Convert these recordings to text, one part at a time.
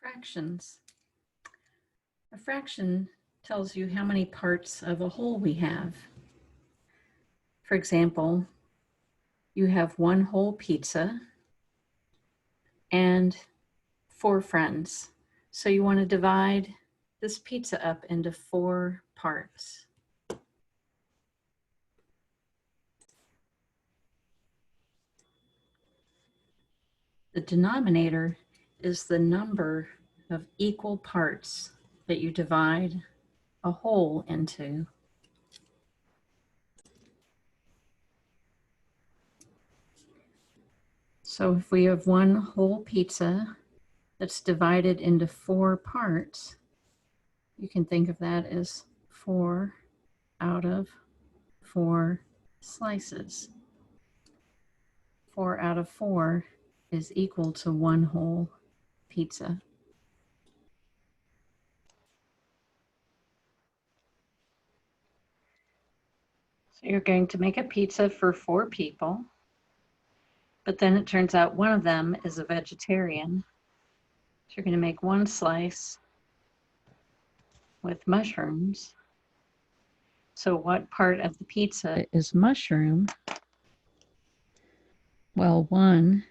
Fractions. A fraction tells you how many parts of a whole we have. For example, you have one whole pizza and 4 friends. So you want to divide this pizza up into 4 parts. The denominator is the number of equal parts that you divide a whole into. So if we have one whole pizza that's divided into 4 parts, you can think of that as 4 out of 4 slices. 4 out of 4 is equal to 1 whole pizza. So you're going to make a pizza for 4 people, but then it turns out one of them is a vegetarian. So you're going to make 1 slice with mushrooms. So what part of the pizza is mushroom? Well, 1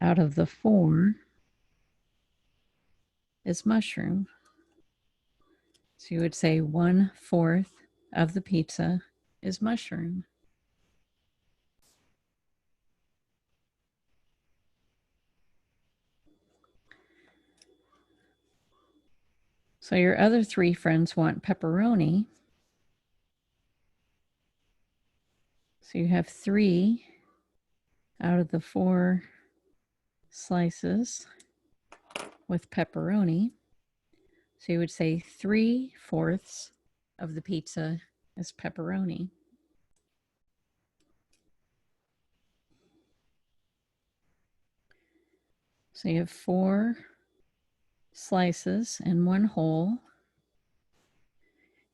out of the 4 is mushroom. So you would say 1/4 of the pizza is mushroom. So your other 3 friends want pepperoni. So you have 3 out of the 4 slices with pepperoni. So you would say 3/4 of the pizza is pepperoni. So you have 4 slices and 1 whole,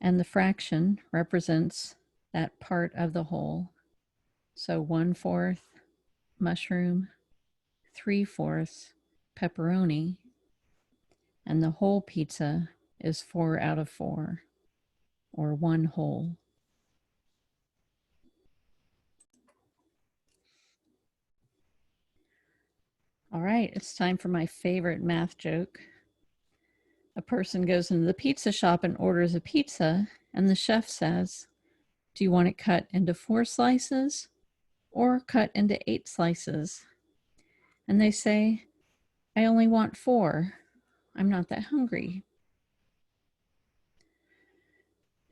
and the fraction represents that part of the whole. So 1/4 mushroom, 3/4 pepperoni, and the whole pizza is 4 out of 4, or 1 whole. All right, it's time for my favorite math joke. A person goes into the pizza shop and orders a pizza, and the chef says, "Do you want it cut into 4 slices or cut into 8 slices?" And they say, "I only want 4. I'm not that hungry."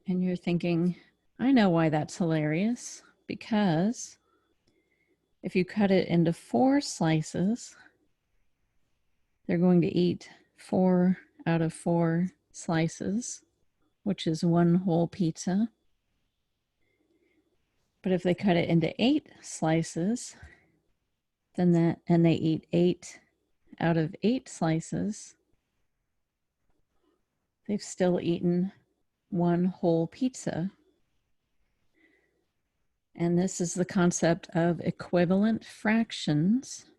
And you're thinking, I know why that's hilarious, because if you cut it into 4 slices, they're going to eat 4 out of 4 slices, which is 1 whole pizza. But if they cut it into 8 slices, then they eat 8 out of 8 slices, they've still eaten 1 whole pizza. And this is the concept of equivalent fractions,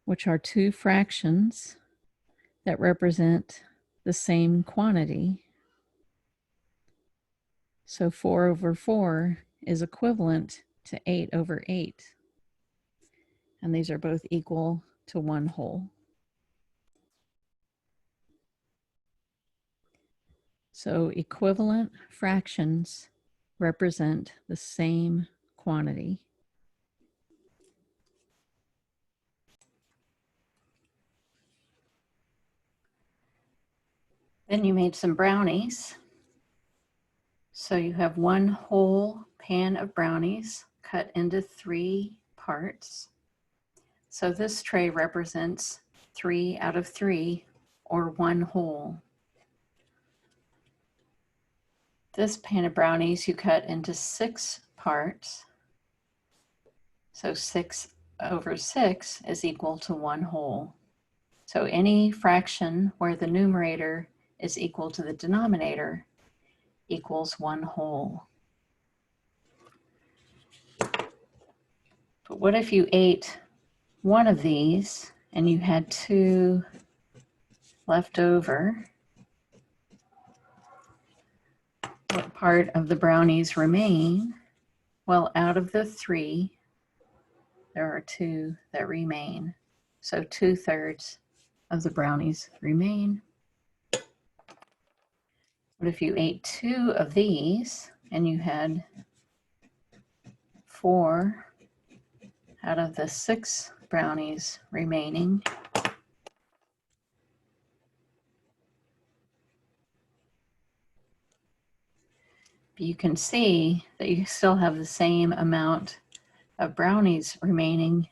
which are 2 fractions that represent the same quantity. So 4/4 is equivalent to 8/8. And these are both equal to 1 whole. So equivalent fractions represent the same quantity. Then you made some brownies. So you have 1 whole pan of brownies cut into 3 parts. So this tray represents 3 out of 3, or 1 whole. This pan of brownies you cut into 6 parts. So 6/6 is equal to 1 whole. So any fraction where the numerator is equal to the denominator equals 1 whole. But what if you ate one of these and you had 2 left over, what part of the brownies remain? Well, out of the 3, there are 2 that remain. So 2/3 of the brownies remain. But if you ate 2 of these and you had 4 out of the 6 brownies remaining, you can see that you still have the same amount of brownies remaining.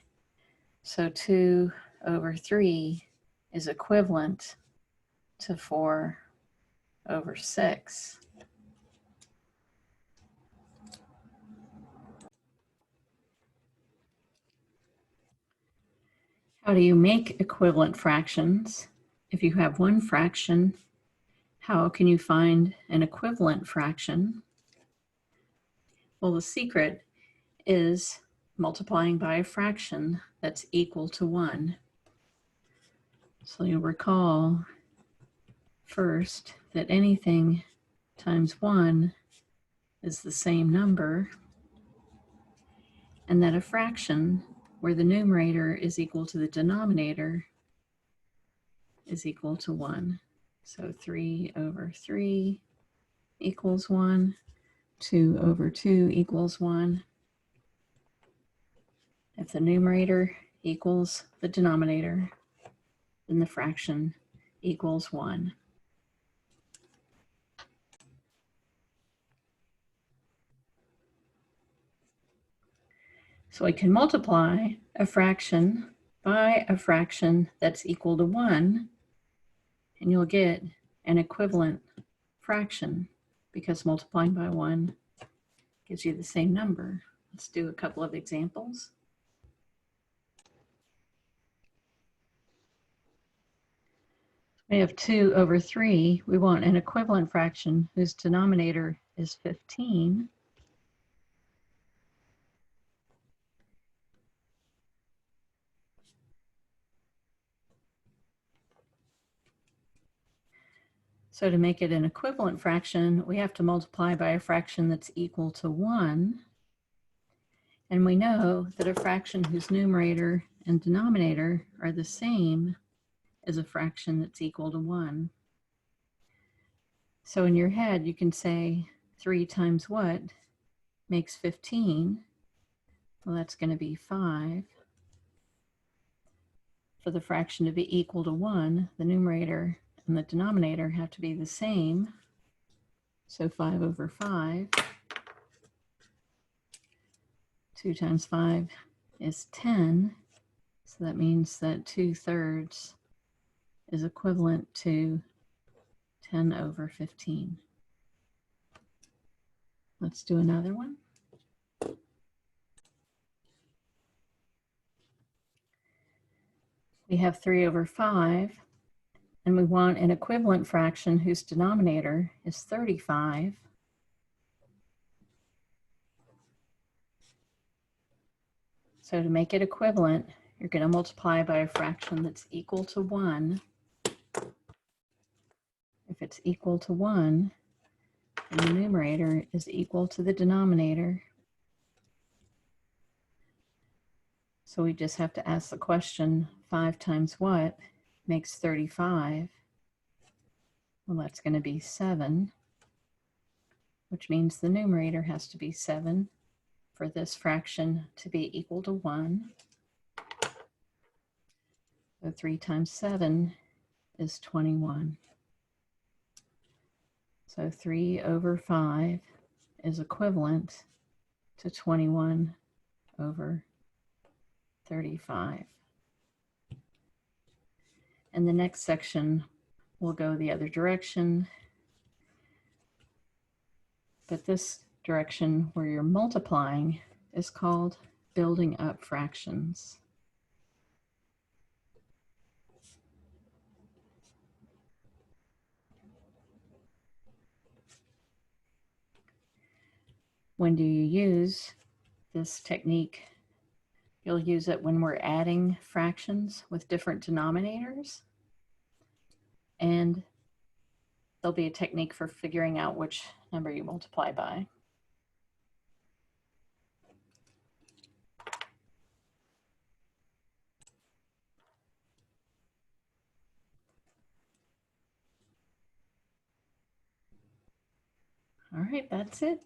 So 2/3 is equivalent to 4/6. How do you make equivalent fractions? If you have one fraction, how can you find an equivalent fraction? Well, the secret is multiplying by a fraction that's equal to 1. So you'll recall first that anything times 1 is the same number, and that a fraction where the numerator is equal to the denominator is equal to 1. So 3/3 equals 1. 2/2 equals 1. If the numerator equals the denominator, then the fraction equals 1. So we can multiply a fraction by a fraction that's equal to 1, and you'll get an equivalent fraction because multiplying by 1 gives you the same number. Let's do a couple of examples. We have 2/3. We want an equivalent fraction whose denominator is 15. So to make it an equivalent fraction, we have to multiply by a fraction that's equal to 1. And we know that a fraction whose numerator and denominator are the same is a fraction that's equal to 1. So in your head, you can say 3 times what makes 15? Well, that's going to be 5. For the fraction to be equal to 1, the numerator and the denominator have to be the same. So 5/5. 2 times 5 is 10. So that means that 2/3 is equivalent to 10/15. Let's do another one. We have 3/5, and we want an equivalent fraction whose denominator is 35. So to make it equivalent, you're going to multiply by a fraction that's equal to 1. If it's equal to 1, then the numerator is equal to the denominator. So we just have to ask the question, 5 times what makes 35? Well, that's going to be 7, which means the numerator has to be 7 for this fraction to be equal to 1. So 3 times 7 is 21. So 3/5 is equivalent to 21/35. And the next section will go the other direction. But this direction where you're multiplying is called building up fractions. When do you use this technique? You'll use it when we're adding fractions with different denominators. And there'll be a technique for figuring out which number you multiply by. All right, that's it.